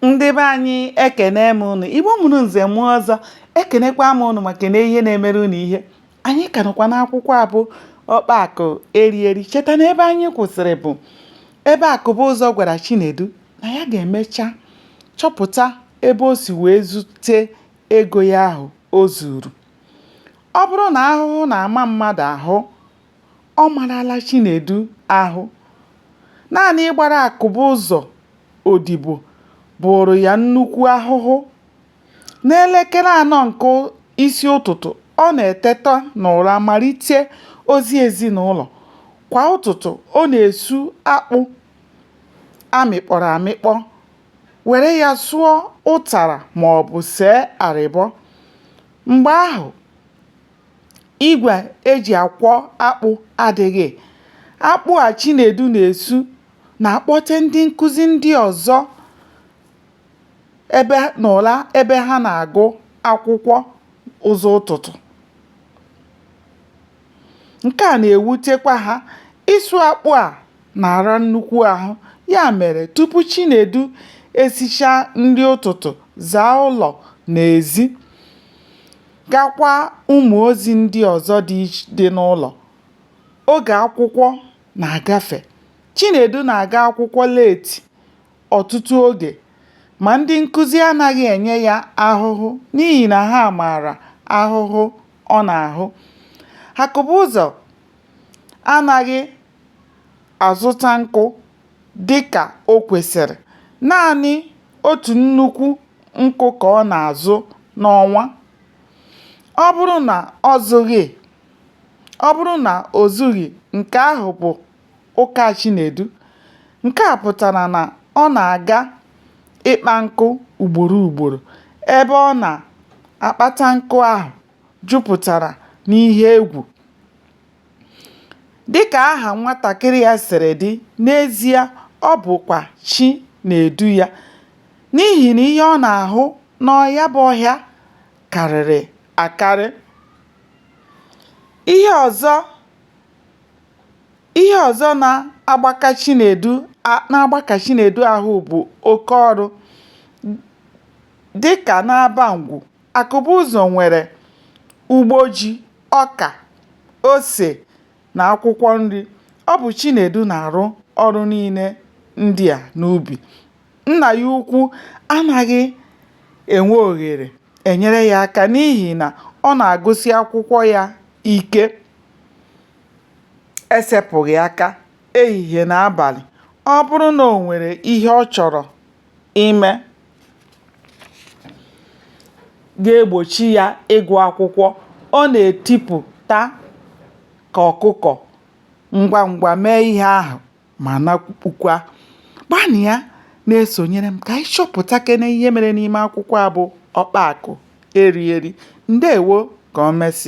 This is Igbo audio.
Ndị be anyị ekene m unu. Igbo mụrụ nze mụọ ọzọ, ekenekwa m unu ma kene ihe na-emere unu ihe. Anyị ka nọkwa n'akwụkwọ a bụ Ọkpakụ Erieri. Cheta na ebe anyị kwụsịrị bụ ebe Akụbụzọ gwara Chinedu na ya ga-emecha chọpụta ebe o si wee zute ego ya ahụ o zuru. Ọ bụrụ na ahụhụ na-ama mmadụ ahụ, ọ marala Chinedu ahụ. Naanị ịgbara Akụbụzọ odibo bụrụ ya nnukwu ahụhụ. N'elekere 4 nke isi ụtụtụ, ọ na-eteta n'ụra malite ozi ezinụlọ. Kwa ụtụtụ, ọ na-esu akpụ amịkpọrọ amịkpọ, were ya sụọ ụtara ma ọ bụ see arịbọ. Mgbe ahụ, igwe eji akwọ akpụ adịghị. Akpụ a Chinedu na-esu na-akpọte ndị nkụzi ndị ọzọ ebe ha na-agụ akwụkwọ ụzọ ụtụtụ. Nke a na-ewutekwa ha. Ịsụ akpụ a na-ara nnukwu ahụ. Ya mere, tupu Chinedu esichaa nri ụtụtụ, zaa ụlọ n'ezi, gakwa ụmụ ozi ndị ọzọ dị n'ụlọ, oge akwụkwọ na-agafe. Chinedu na-aga akwụkwọ leeti ọtụtụ oge, ma ndị nkụzi anaghị enye ya ahụhụ n'ihi na ha maara ahụhụ ọ na-ahụ. Akụbụzọ anaghị azụta nkụ dị ka o kwesịrị. Naanị otu nnukwu nkụ ka ọ na-azụ n'ọnwa. Ọ bụrụ na o zughị, nke ahụ bụ ụka Chinedu. Nke a pụtara na ọ na-aga ịkpa nkụ ugboro ugboro. Ebe ọ na-akpata nkụ ahụ jupụtara n'ihe egwu. Dịka aha nwatakịrị ya siri dị, n'ezie ọ bụkwa chi na-edu ya, n'ihi na ihe ọ na-ahụ n'ọya bụ ọhịa karịrị akarị. Ihe ọzọ na-agbaka Chinedu ahụ bụ oke ọrụ. Dịka n'Aba Ngwu, Akụbụzọ nwere ugbo ji, ọka, ose na akwụkwọ nri. Ọ bụ Chinedu na-arụ ọrụ niile ndị a n'ubi. Nna ya ukwu anaghị enwe ohere enyere ya aka n'ihi na ọ na-agụsi akwụkwọ ya ike. Esepụghị aka ehihie na abalị. Ọ bụrụ na o nwere ihe ọ chọrọ ime ga-egbochi ya ịgụ akwụkwọ, ọ na-etipụta ka ọkụkọ ngwa ngwa mee ihe ahụ ma nakpukwa. Gbanịa na-esonyere m ka anyị chọpụta kene ihe mere n'ime akwụkwọ a bụ Ọkpakụ Erieri. Ndewo, ka o mesịa.